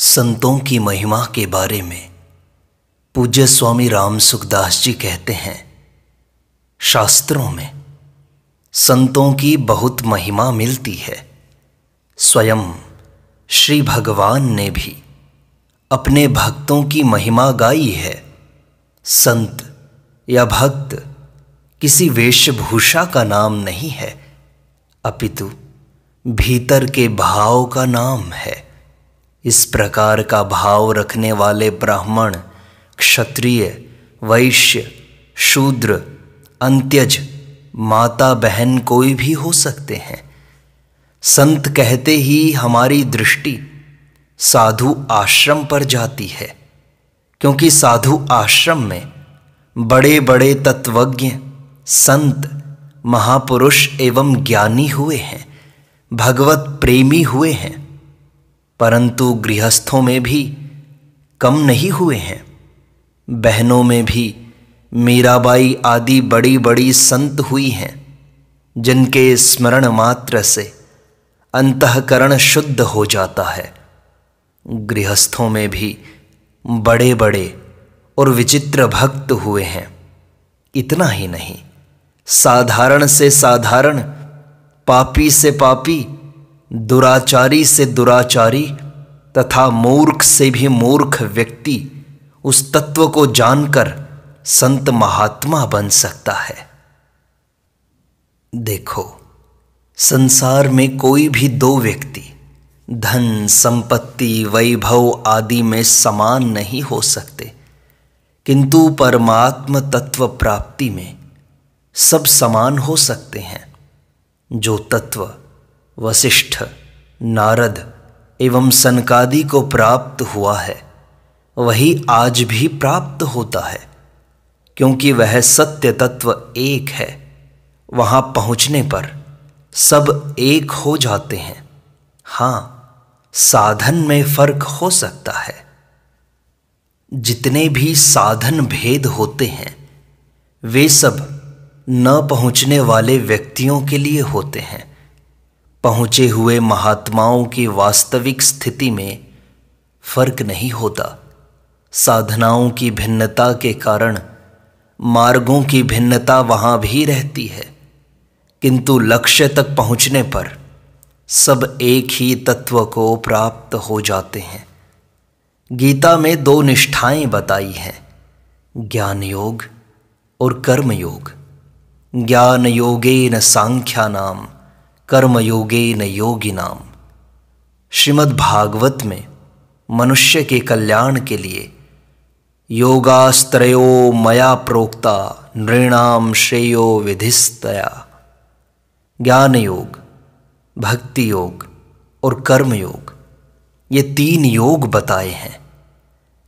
संतों की महिमा के बारे में पूज्य स्वामी राम सुखदास जी कहते हैं, शास्त्रों में संतों की बहुत महिमा मिलती है। स्वयं श्री भगवान ने भी अपने भक्तों की महिमा गाई है। संत या भक्त किसी वेशभूषा का नाम नहीं है, अपितु भीतर के भाव का नाम है। इस प्रकार का भाव रखने वाले ब्राह्मण, क्षत्रिय, वैश्य, शूद्र, अंत्यज, माता बहन कोई भी हो सकते हैं। संत कहते ही हमारी दृष्टि साधु आश्रम पर जाती है, क्योंकि साधु आश्रम में बड़े बड़े तत्वज्ञ, संत, महापुरुष एवं ज्ञानी हुए हैं, भगवत प्रेमी हुए हैं। परंतु गृहस्थों में भी कम नहीं हुए हैं। बहनों में भी मीराबाई आदि बड़ी बड़ी संत हुई हैं, जिनके स्मरण मात्र से अंतःकरण शुद्ध हो जाता है। गृहस्थों में भी बड़े बड़े और विचित्र भक्त हुए हैं। इतना ही नहीं, साधारण से साधारण, पापी से पापी, दुराचारी से दुराचारी तथा मूर्ख से भी मूर्ख व्यक्ति उस तत्व को जानकर संत महात्मा बन सकता है। देखो, संसार में कोई भी दो व्यक्ति धन, संपत्ति, वैभव आदि में समान नहीं हो सकते, किंतु परमात्म तत्व प्राप्ति में सब समान हो सकते हैं। जो तत्व वशिष्ठ, नारद एवं सनकादि को प्राप्त हुआ है, वही आज भी प्राप्त होता है, क्योंकि वह सत्य तत्व एक है। वहाँ पहुँचने पर सब एक हो जाते हैं। हाँ, साधन में फर्क हो सकता है। जितने भी साधन भेद होते हैं, वे सब न पहुँचने वाले व्यक्तियों के लिए होते हैं। पहुँचे हुए महात्माओं की वास्तविक स्थिति में फर्क नहीं होता। साधनाओं की भिन्नता के कारण मार्गों की भिन्नता वहाँ भी रहती है, किंतु लक्ष्य तक पहुँचने पर सब एक ही तत्व को प्राप्त हो जाते हैं। गीता में दो निष्ठाएं बताई हैं, ज्ञान योग और कर्म योग। ज्ञान योगेन सांख्यानाम, कर्म योगेन योगिनाम। श्रीमद् भागवत में मनुष्य के कल्याण के लिए योगास्त्रयो मया प्रोक्ता नृणाम श्रेयो विधिस्तया। ज्ञान योग, भक्ति योग और कर्म योग, ये तीन योग बताए हैं।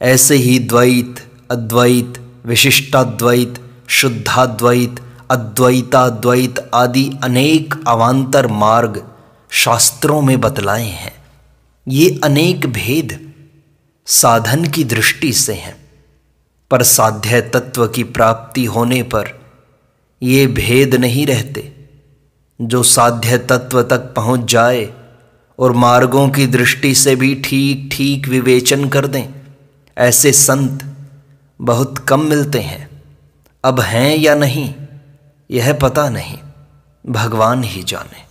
ऐसे ही द्वैत, अद्वैत, विशिष्टाद्वैत, शुद्धाद्वैत, अद्वैताद्वैत आदि अनेक अवान्तर मार्ग शास्त्रों में बतलाए हैं। ये अनेक भेद साधन की दृष्टि से हैं, पर साध्य तत्व की प्राप्ति होने पर ये भेद नहीं रहते। जो साध्य तत्व तक पहुँच जाए और मार्गों की दृष्टि से भी ठीक ठीक विवेचन कर दें, ऐसे संत बहुत कम मिलते हैं। अब हैं या नहीं यह पता नहीं, भगवान ही जाने।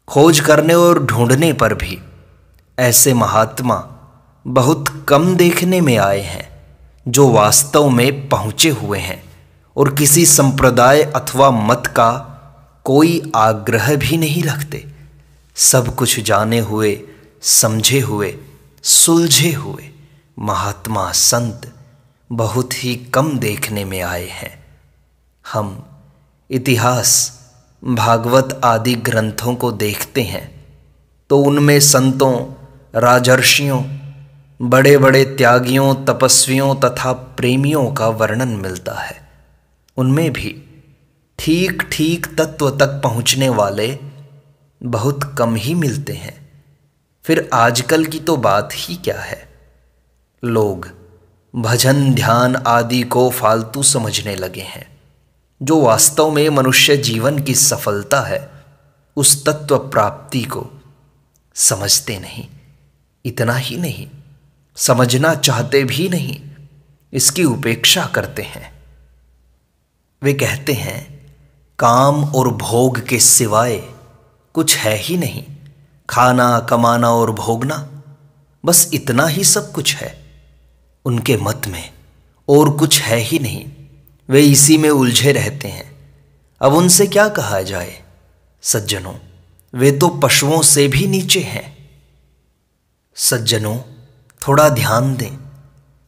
खोज करने और ढूंढने पर भी ऐसे महात्मा बहुत कम देखने में आए हैं, जो वास्तव में पहुँचे हुए हैं और किसी संप्रदाय अथवा मत का कोई आग्रह भी नहीं रखते। सब कुछ जाने हुए, समझे हुए, सुलझे हुए महात्मा संत बहुत ही कम देखने में आए हैं। हम इतिहास, भागवत आदि ग्रंथों को देखते हैं तो उनमें संतों, राजर्षियों, बड़े बड़े त्यागियों, तपस्वियों तथा प्रेमियों का वर्णन मिलता है। उनमें भी ठीक ठीक तत्व तक पहुँचने वाले बहुत कम ही मिलते हैं। फिर आजकल की तो बात ही क्या है। लोग भजन, ध्यान आदि को फालतू समझने लगे हैं। जो वास्तव में मनुष्य जीवन की सफलता है, उस तत्व प्राप्ति को समझते नहीं। इतना ही नहीं, समझना चाहते भी नहीं, इसकी उपेक्षा करते हैं। वे कहते हैं काम और भोग के सिवाय कुछ है ही नहीं, खाना, कमाना और भोगना, बस इतना ही सब कुछ है। उनके मत में और कुछ है ही नहीं, वे इसी में उलझे रहते हैं। अब उनसे क्या कहा जाए? सज्जनों, वे तो पशुओं से भी नीचे हैं। सज्जनों, थोड़ा ध्यान दें।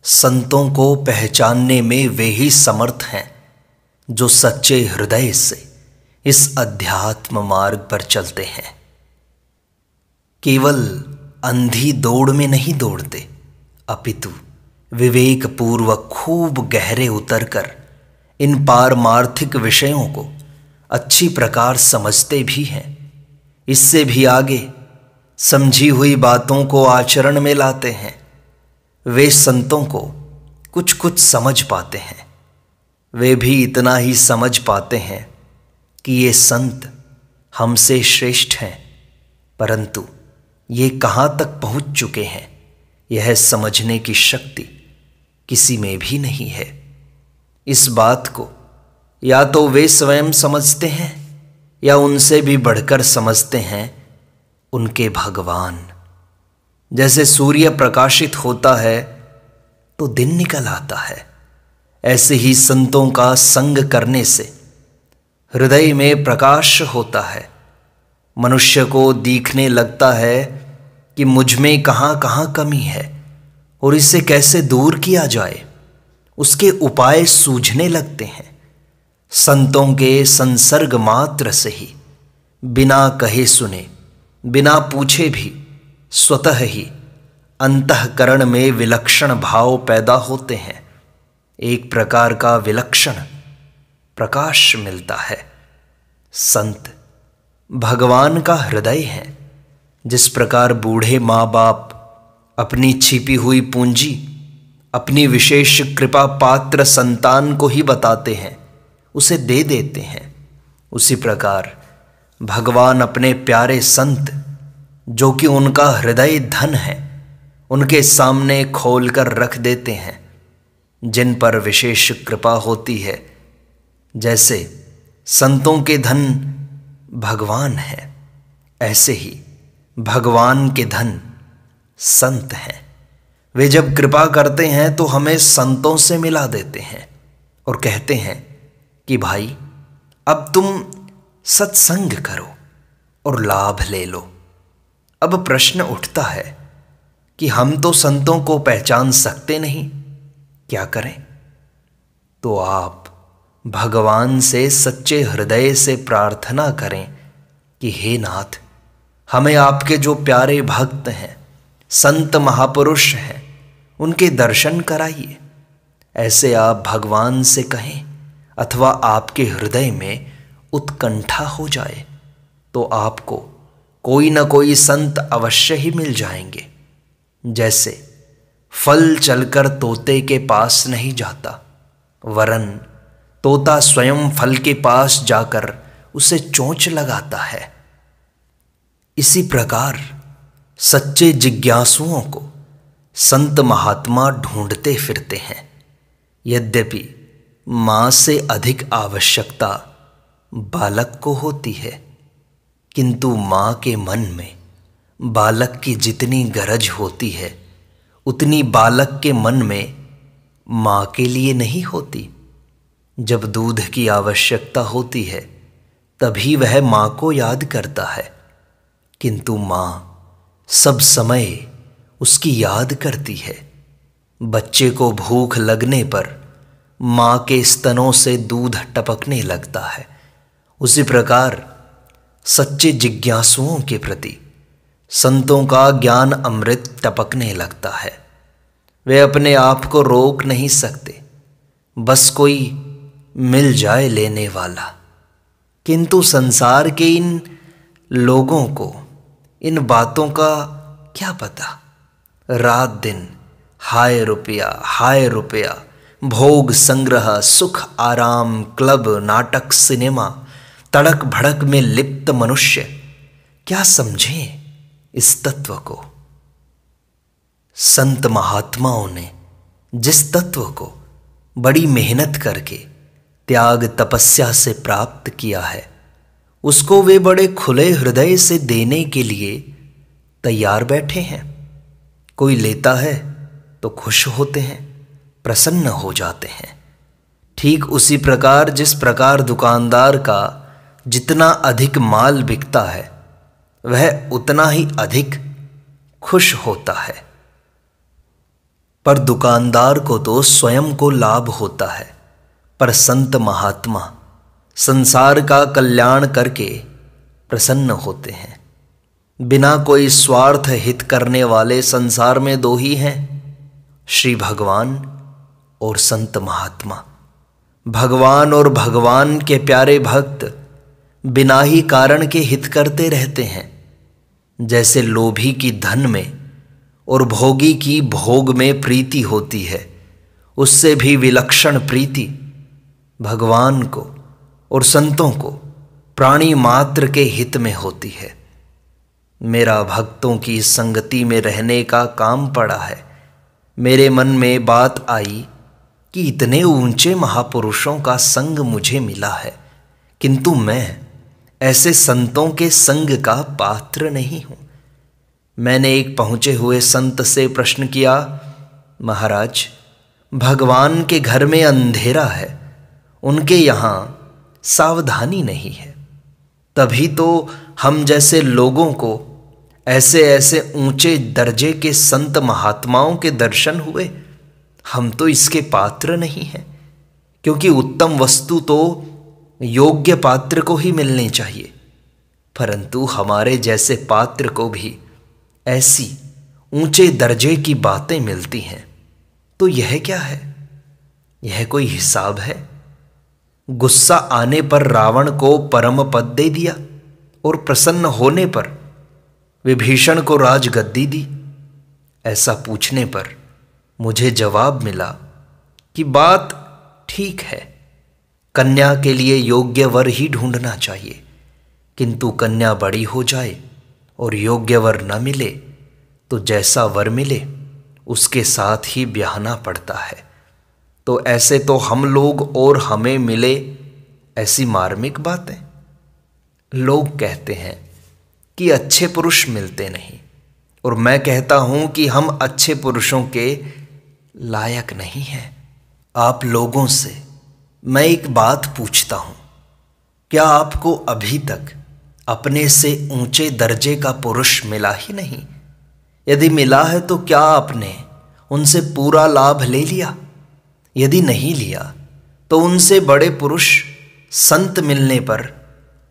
संतों को पहचानने में वे ही समर्थ हैं जो सच्चे हृदय से इस अध्यात्म मार्ग पर चलते हैं। केवल अंधी दौड़ में नहीं दौड़ते, अपितु विवेक पूर्वक खूब गहरे उतरकर इन पारमार्थिक विषयों को अच्छी प्रकार समझते भी हैं। इससे भी आगे समझी हुई बातों को आचरण में लाते हैं। वे संतों को कुछ कुछ समझ पाते हैं। वे भी इतना ही समझ पाते हैं कि ये संत हमसे श्रेष्ठ हैं, परंतु ये कहाँ तक पहुँच चुके हैं, यह समझने की शक्ति किसी में भी नहीं है। इस बात को या तो वे स्वयं समझते हैं या उनसे भी बढ़कर समझते हैं उनके भगवान। जैसे सूर्य प्रकाशित होता है तो दिन निकल आता है, ऐसे ही संतों का संग करने से हृदय में प्रकाश होता है। मनुष्य को दिखने लगता है कि मुझ में कहाँ कहाँ कमी है और इसे कैसे दूर किया जाए, उसके उपाय सूझने लगते हैं। संतों के संसर्ग मात्र से ही, बिना कहे सुने, बिना पूछे भी स्वतः ही अंतःकरण में विलक्षण भाव पैदा होते हैं। एक प्रकार का विलक्षण प्रकाश मिलता है। संत भगवान का हृदय है। जिस प्रकार बूढ़े माँ बाप अपनी छिपी हुई पूंजी अपनी विशेष कृपा पात्र संतान को ही बताते हैं, उसे दे देते हैं, उसी प्रकार भगवान अपने प्यारे संत जो कि उनका हृदय धन है, उनके सामने खोलकर रख देते हैं। जिन पर विशेष कृपा होती है, जैसे संतों के धन भगवान है, ऐसे ही भगवान के धन संत हैं। वे जब कृपा करते हैं तो हमें संतों से मिला देते हैं और कहते हैं कि भाई अब तुम सत्संग करो और लाभ ले लो। अब प्रश्न उठता है कि हम तो संतों को पहचान सकते नहीं, क्या करें? तो आप भगवान से सच्चे हृदय से प्रार्थना करें कि हे नाथ, हमें आपके जो प्यारे भक्त हैं, संत महापुरुष हैं, उनके दर्शन कराइए। ऐसे आप भगवान से कहें अथवा आपके हृदय में उत्कंठा हो जाए तो आपको कोई न कोई संत अवश्य ही मिल जाएंगे। जैसे फल चलकर तोते के पास नहीं जाता, वरन तोता स्वयं फल के पास जाकर उसे चोंच लगाता है, इसी प्रकार सच्चे जिज्ञासुओं को संत महात्मा ढूंढते फिरते हैं। यद्यपि माँ से अधिक आवश्यकता बालक को होती है, किंतु माँ के मन में बालक की जितनी गरज होती है उतनी बालक के मन में माँ के लिए नहीं होती। जब दूध की आवश्यकता होती है तभी वह माँ को याद करता है, किंतु माँ सब समय उसकी याद करती है। बच्चे को भूख लगने पर माँ के स्तनों से दूध टपकने लगता है। उसी प्रकार सच्चे जिज्ञासुओं के प्रति संतों का ज्ञान अमृत टपकने लगता है। वे अपने आप को रोक नहीं सकते, बस कोई मिल जाए लेने वाला। किंतु संसार के इन लोगों को इन बातों का क्या पता। रात दिन हाय रुपया, भोग संग्रह, सुख आराम, क्लब, नाटक, सिनेमा, तड़क भड़क में लिप्त मनुष्य क्या समझें इस तत्व को। संत महात्माओं ने जिस तत्व को बड़ी मेहनत करके त्याग तपस्या से प्राप्त किया है, उसको वे बड़े खुले हृदय से देने के लिए तैयार बैठे हैं। कोई लेता है तो खुश होते हैं, प्रसन्न हो जाते हैं। ठीक उसी प्रकार जिस प्रकार दुकानदार का जितना अधिक माल बिकता है, वह उतना ही अधिक खुश होता है। पर दुकानदार को तो स्वयं को लाभ होता है, पर संत महात्मा संसार का कल्याण करके प्रसन्न होते हैं। बिना कोई स्वार्थ हित करने वाले संसार में दो ही हैं, श्री भगवान और संत महात्मा। भगवान और भगवान के प्यारे भक्त बिना ही कारण के हित करते रहते हैं। जैसे लोभी की धन में और भोगी की भोग में प्रीति होती है, उससे भी विलक्षण प्रीति भगवान को और संतों को प्राणी मात्र के हित में होती है। मेरा भक्तों की संगति में रहने का काम पड़ा है। मेरे मन में बात आई कि इतने ऊंचे महापुरुषों का संग मुझे मिला है, किंतु मैं ऐसे संतों के संग का पात्र नहीं हूं। मैंने एक पहुंचे हुए संत से प्रश्न किया, महाराज, भगवान के घर में अंधेरा है, उनके यहाँ सावधानी नहीं है, तभी तो हम जैसे लोगों को ऐसे ऐसे ऊंचे दर्जे के संत महात्माओं के दर्शन हुए। हम तो इसके पात्र नहीं हैं, क्योंकि उत्तम वस्तु तो योग्य पात्र को ही मिलनी चाहिए, परंतु हमारे जैसे पात्र को भी ऐसी ऊंचे दर्जे की बातें मिलती हैं। तो यह क्या है? यह कोई हिसाब है? गुस्सा आने पर रावण को परम पद दे दिया और प्रसन्न होने पर विभीषण को राजगद्दी दी। ऐसा पूछने पर मुझे जवाब मिला कि बात ठीक है, कन्या के लिए योग्य वर ही ढूंढना चाहिए, किंतु कन्या बड़ी हो जाए और योग्य वर न मिले तो जैसा वर मिले उसके साथ ही ब्याहना पड़ता है। तो ऐसे तो हम लोग और हमें मिले ऐसी मार्मिक बातें। लोग कहते हैं कि अच्छे पुरुष मिलते नहीं, और मैं कहता हूं कि हम अच्छे पुरुषों के लायक नहीं हैं। आप लोगों से मैं एक बात पूछता हूं, क्या आपको अभी तक अपने से ऊंचे दर्जे का पुरुष मिला ही नहीं? यदि मिला है तो क्या आपने उनसे पूरा लाभ ले लिया? यदि नहीं लिया तो उनसे बड़े पुरुष संत मिलने पर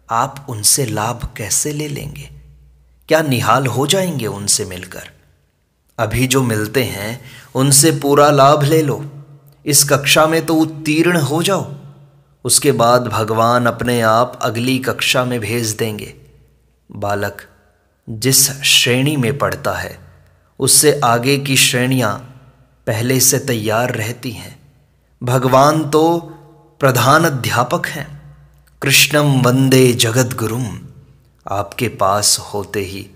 आप उनसे लाभ कैसे ले लेंगे? क्या निहाल हो जाएंगे उनसे मिलकर? अभी जो मिलते हैं उनसे पूरा लाभ ले लो, इस कक्षा में तो उत्तीर्ण हो जाओ, उसके बाद भगवान अपने आप अगली कक्षा में भेज देंगे। बालक जिस श्रेणी में पढ़ता है उससे आगे की श्रेणियां पहले से तैयार रहती हैं। भगवान तो प्रधान अध्यापक हैं। कृष्णम वंदे जगद्गुरुम, आपके पास होते ही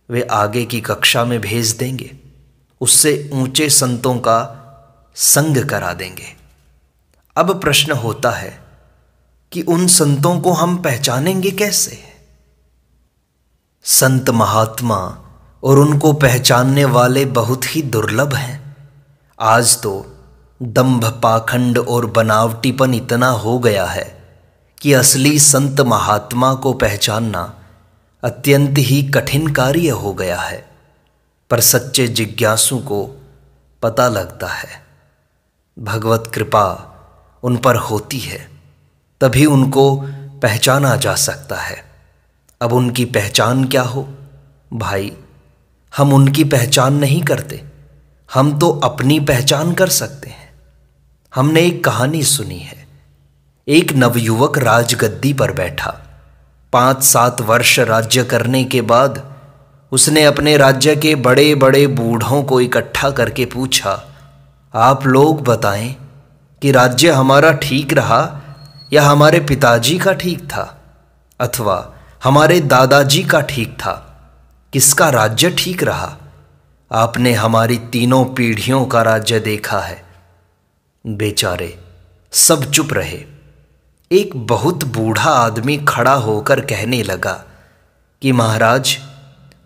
वे आगे की कक्षा में भेज देंगे, उससे ऊंचे संतों का संग करा देंगे। अब प्रश्न होता है कि उन संतों को हम पहचानेंगे कैसे? संत महात्मा और उनको पहचानने वाले बहुत ही दुर्लभ हैं। आज तो दंभ पाखंड और बनावटीपन इतना हो गया है कि असली संत महात्मा को पहचानना अत्यंत ही कठिन कार्य हो गया है। पर सच्चे जिज्ञासु को पता लगता है। भगवत कृपा उन पर होती है, तभी उनको पहचाना जा सकता है। अब उनकी पहचान क्या हो? भाई, हम उनकी पहचान नहीं करते, हम तो अपनी पहचान कर सकते हैं। हमने एक कहानी सुनी है। एक नवयुवक राजगद्दी पर बैठा। 5-7 वर्ष राज्य करने के बाद उसने अपने राज्य के बड़े बड़े बूढ़ों को इकट्ठा करके पूछा, आप लोग बताएं कि राज्य हमारा ठीक रहा या हमारे पिताजी का ठीक था, अथवा हमारे दादाजी का ठीक था? किसका राज्य ठीक रहा? आपने हमारी तीनों पीढ़ियों का राज्य देखा है। बेचारे सब चुप रहे। एक बहुत बूढ़ा आदमी खड़ा होकर कहने लगा कि महाराज,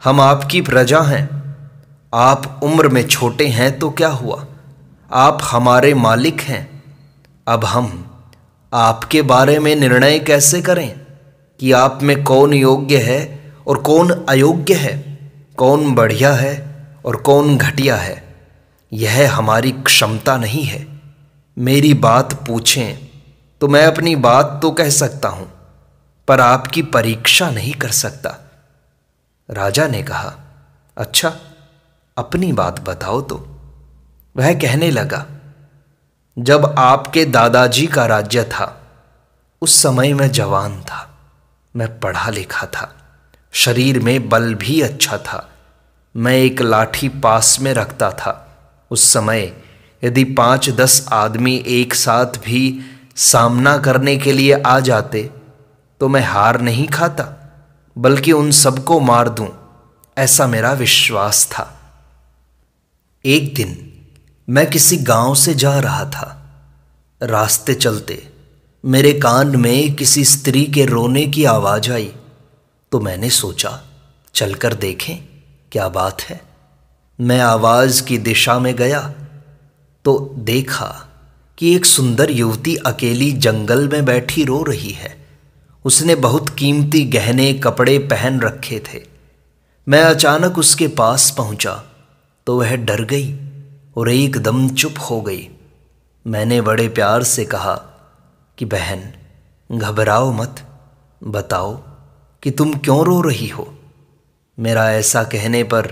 हम आपकी प्रजा हैं। आप उम्र में छोटे हैं तो क्या हुआ, आप हमारे मालिक हैं। अब हम आपके बारे में निर्णय कैसे करें कि आप में कौन योग्य है और कौन अयोग्य है, कौन बढ़िया है और कौन घटिया है। यह हमारी क्षमता नहीं है। मेरी बात पूछें तो मैं अपनी बात तो कह सकता हूं, पर आपकी परीक्षा नहीं कर सकता। राजा ने कहा, अच्छा, अपनी बात बताओ तो। वह कहने लगा, जब आपके दादाजी का राज्य था, उस समय मैं जवान था, मैं पढ़ा लिखा था, शरीर में बल भी अच्छा था। मैं एक लाठी पास में रखता था। उस समय यदि 5-10 आदमी एक साथ भी सामना करने के लिए आ जाते तो मैं हार नहीं खाता, बल्कि उन सबको मार दूं, ऐसा मेरा विश्वास था। एक दिन मैं किसी गांव से जा रहा था। रास्ते चलते मेरे कान में किसी स्त्री के रोने की आवाज़ आई, तो मैंने सोचा चलकर देखें क्या बात है। मैं आवाज़ की दिशा में गया तो देखा कि एक सुंदर युवती अकेली जंगल में बैठी रो रही है। उसने बहुत कीमती गहने कपड़े पहन रखे थे। मैं अचानक उसके पास पहुंचा तो वह डर गई और एकदम चुप हो गई। मैंने बड़े प्यार से कहा कि बहन, घबराओ मत, बताओ कि तुम क्यों रो रही हो। मेरा ऐसा कहने पर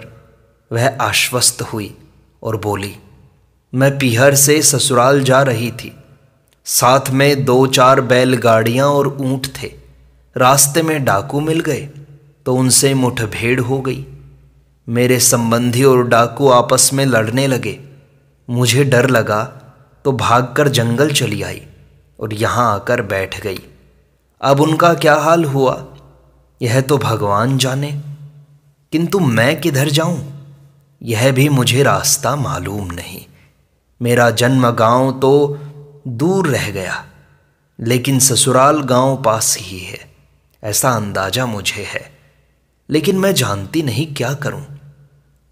वह आश्वस्त हुई और बोली, मैं पीहर से ससुराल जा रही थी। साथ में 2-4 बैलगाड़ियाँ और ऊँट थे। रास्ते में डाकू मिल गए तो उनसे मुठभेड़ हो गई। मेरे संबंधी और डाकू आपस में लड़ने लगे। मुझे डर लगा तो भागकर जंगल चली आई और यहाँ आकर बैठ गई। अब उनका क्या हाल हुआ यह तो भगवान जाने, किंतु मैं किधर जाऊं यह भी मुझे रास्ता मालूम नहीं। मेरा जन्म गांव तो दूर रह गया, लेकिन ससुराल गांव पास ही है, ऐसा अंदाजा मुझे है, लेकिन मैं जानती नहीं क्या करूं।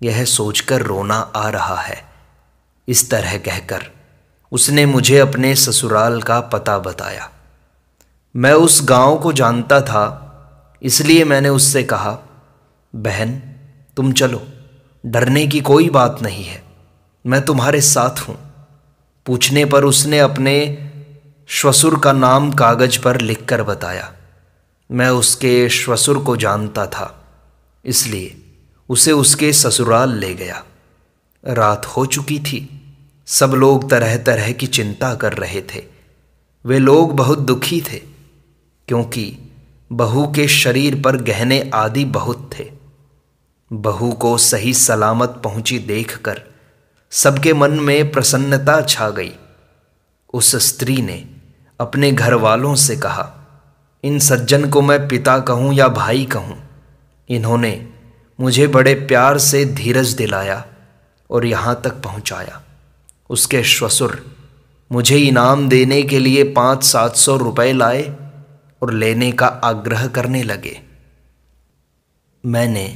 यह सोचकर रोना आ रहा है। इस तरह कहकर उसने मुझे अपने ससुराल का पता बताया। मैं उस गांव को जानता था, इसलिए मैंने उससे कहा, बहन तुम चलो, डरने की कोई बात नहीं है, मैं तुम्हारे साथ हूँ। पूछने पर उसने अपने श्वसुर का नाम कागज पर लिखकर बताया। मैं उसके श्वसुर को जानता था, इसलिए उसे उसके ससुराल ले गया। रात हो चुकी थी। सब लोग तरह तरह की चिंता कर रहे थे। वे लोग बहुत दुखी थे, क्योंकि बहू के शरीर पर गहने आदि बहुत थे। बहू को सही सलामत पहुंची देखकर सबके मन में प्रसन्नता छा गई। उस स्त्री ने अपने घर वालों से कहा, इन सज्जन को मैं पिता कहूँ या भाई कहूँ। इन्होंने मुझे बड़े प्यार से धीरज दिलाया और यहाँ तक पहुँचाया। उसके श्वसुर मुझे इनाम देने के लिए 500-700 रुपये लाए और लेने का आग्रह करने लगे। मैंने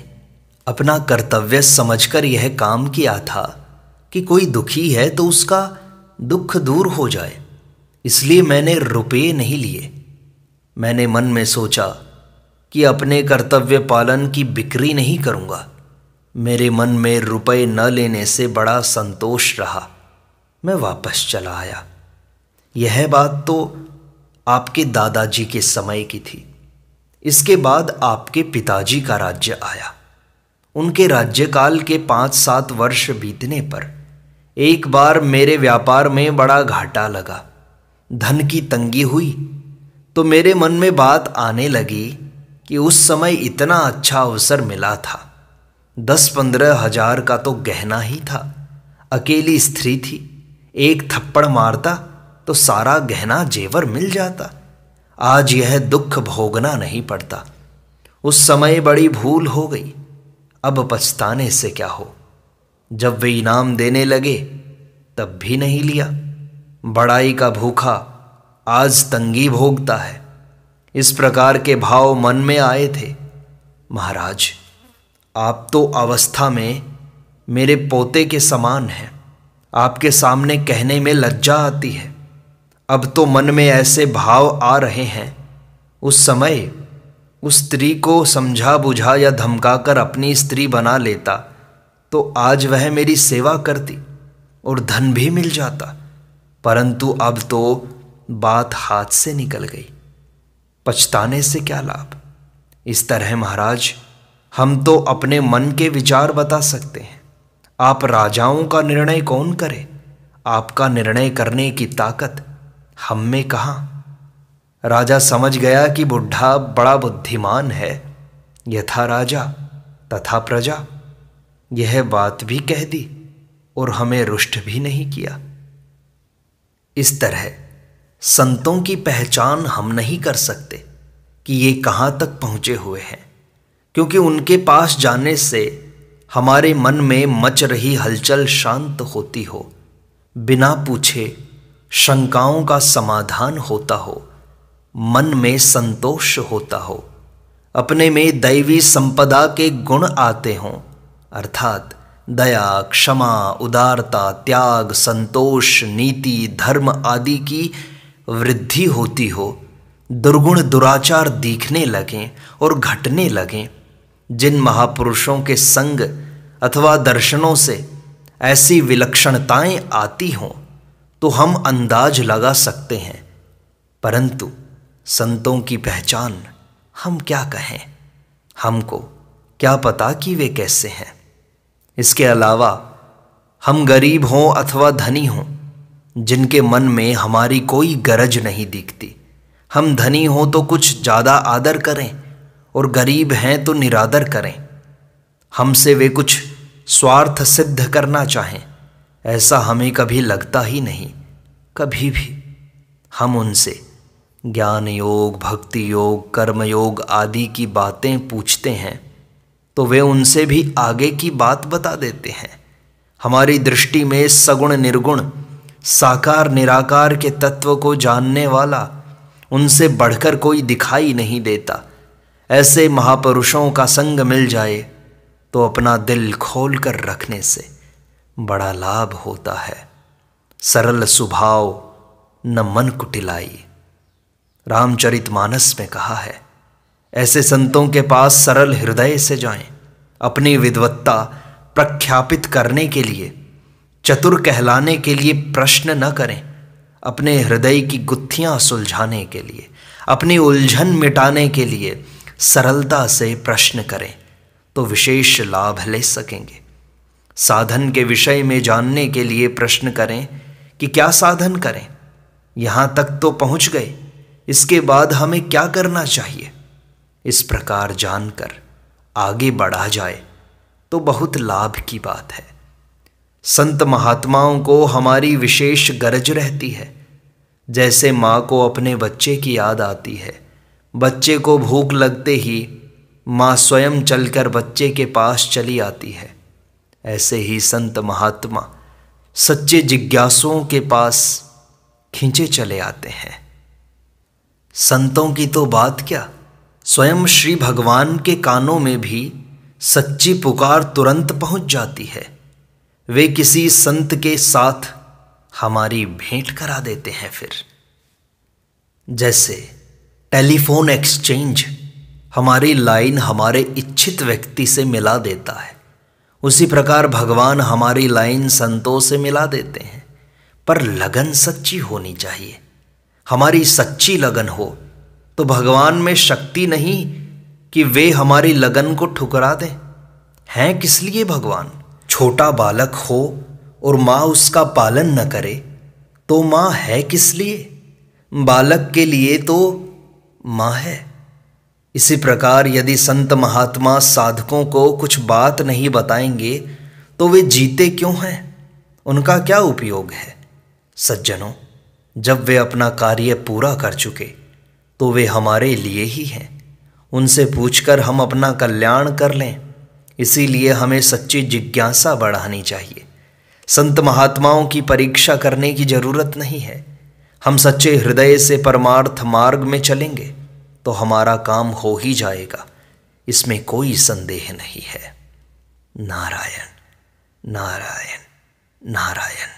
अपना कर्तव्य समझकर यह काम किया था कि कोई दुखी है तो उसका दुख दूर हो जाए, इसलिए मैंने रुपये नहीं लिए। मैंने मन में सोचा कि अपने कर्तव्य पालन की बिक्री नहीं करूँगा। मेरे मन में रुपये न लेने से बड़ा संतोष रहा। मैं वापस चला आया। यह बात तो आपके दादाजी के समय की थी। इसके बाद आपके पिताजी का राज्य आया। उनके राज्यकाल के 5-7 वर्ष बीतने पर एक बार मेरे व्यापार में बड़ा घाटा लगा। धन की तंगी हुई तो मेरे मन में बात आने लगी कि उस समय इतना अच्छा अवसर मिला था। 10-15 हजार का तो गहना ही था। अकेली स्त्री थी, एक थप्पड़ मारता तो सारा गहना जेवर मिल जाता। आज यह दुख भोगना नहीं पड़ता। उस समय बड़ी भूल हो गई, अब पछताने से क्या हो। जब वे इनाम देने लगे तब भी नहीं लिया। बड़ाई का भूखा आज तंगी भोगता है। इस प्रकार के भाव मन में आए थे। महाराज, आप तो अवस्था में मेरे पोते के समान हैं। आपके सामने कहने में लज्जा आती है। अब तो मन में ऐसे भाव आ रहे हैं, उस समय उस स्त्री को समझा बुझा या धमकाकर अपनी स्त्री बना लेता तो आज वह मेरी सेवा करती और धन भी मिल जाता, परंतु अब तो बात हाथ से निकल गई। पछताने से क्या लाभ। इस तरह महाराज, हम तो अपने मन के विचार बता सकते हैं। आप राजाओं का निर्णय कौन करे। आपका निर्णय करने की ताकत हम में कहाँ। राजा समझ गया कि बुढ़ा बड़ा बुद्धिमान है। यथा राजा तथा प्रजा, यह बात भी कह दी और हमें रुष्ट भी नहीं किया। इस तरह संतों की पहचान हम नहीं कर सकते कि ये कहाँ तक पहुँचे हुए हैं, क्योंकि उनके पास जाने से हमारे मन में मच रही हलचल शांत होती हो, बिना पूछे शंकाओं का समाधान होता हो, मन में संतोष होता हो, अपने में दैवी संपदा के गुण आते हों, अर्थात दया, क्षमा, उदारता, त्याग, संतोष, नीति, धर्म आदि की वृद्धि होती हो, दुर्गुण दुराचार दिखने लगें और घटने लगें। जिन महापुरुषों के संग अथवा दर्शनों से ऐसी विलक्षणताएं आती हों तो हम अंदाज लगा सकते हैं, परंतु संतों की पहचान हम क्या कहें। हमको क्या पता कि वे कैसे हैं। इसके अलावा हम गरीब हों अथवा धनी हों, जिनके मन में हमारी कोई गरज नहीं दिखती, हम धनी हों तो कुछ ज़्यादा आदर करें और गरीब हैं तो निरादर करें। हमसे वे कुछ स्वार्थ सिद्ध करना चाहें, ऐसा हमें कभी लगता ही नहीं। कभी भी हम उनसे ज्ञान योग, भक्ति योग, कर्म योग आदि की बातें पूछते हैं तो वे उनसे भी आगे की बात बता देते हैं। हमारी दृष्टि में सगुण निर्गुण, साकार निराकार के तत्व को जानने वाला उनसे बढ़कर कोई दिखाई नहीं देता। ऐसे महापुरुषों का संग मिल जाए तो अपना दिल खोल कर रखने से बड़ा लाभ होता है। सरल स्वभाव न मन कुटिलाई, रामचरितमानस में कहा है। ऐसे संतों के पास सरल हृदय से जाएं, अपनी विद्वत्ता प्रख्यापित करने के लिए, चतुर कहलाने के लिए प्रश्न न करें, अपने हृदय की गुत्थियां सुलझाने के लिए, अपनी उलझन मिटाने के लिए सरलता से प्रश्न करें तो विशेष लाभ ले सकेंगे। साधन के विषय में जानने के लिए प्रश्न करें कि क्या साधन करें, यहाँ तक तो पहुँच गए, इसके बाद हमें क्या करना चाहिए। इस प्रकार जानकर आगे बढ़ा जाए तो बहुत लाभ की बात है। संत महात्माओं को हमारी विशेष गरज रहती है। जैसे माँ को अपने बच्चे की याद आती है, बच्चे को भूख लगते ही माँ स्वयं चलकर बच्चे के पास चली आती है, ऐसे ही संत महात्मा सच्चे जिज्ञासुओं के पास खींचे चले आते हैं। संतों की तो बात क्या, स्वयं श्री भगवान के कानों में भी सच्ची पुकार तुरंत पहुंच जाती है। वे किसी संत के साथ हमारी भेंट करा देते हैं। फिर जैसे टेलीफोन एक्सचेंज हमारी लाइन हमारे इच्छित व्यक्ति से मिला देता है, उसी प्रकार भगवान हमारी लाइन संतों से मिला देते हैं। पर लगन सच्ची होनी चाहिए। हमारी सच्ची लगन हो तो भगवान में शक्ति नहीं कि वे हमारी लगन को ठुकरा दें। हैं किस लिए भगवान? छोटा बालक हो और माँ उसका पालन न करे तो माँ है किस लिए? बालक के लिए तो माँ है। इसी प्रकार यदि संत महात्मा साधकों को कुछ बात नहीं बताएंगे तो वे जीते क्यों हैं? उनका क्या उपयोग है? सज्जनों, जब वे अपना कार्य पूरा कर चुके तो वे हमारे लिए ही हैं। उनसे पूछकर हम अपना कल्याण कर लें, इसीलिए हमें सच्ची जिज्ञासा बढ़ानी चाहिए। संत महात्माओं की परीक्षा करने की जरूरत नहीं है। हम सच्चे हृदय से परमार्थ मार्ग में चलेंगे तो हमारा काम हो ही जाएगा, इसमें कोई संदेह नहीं है। नारायण नारायण नारायण।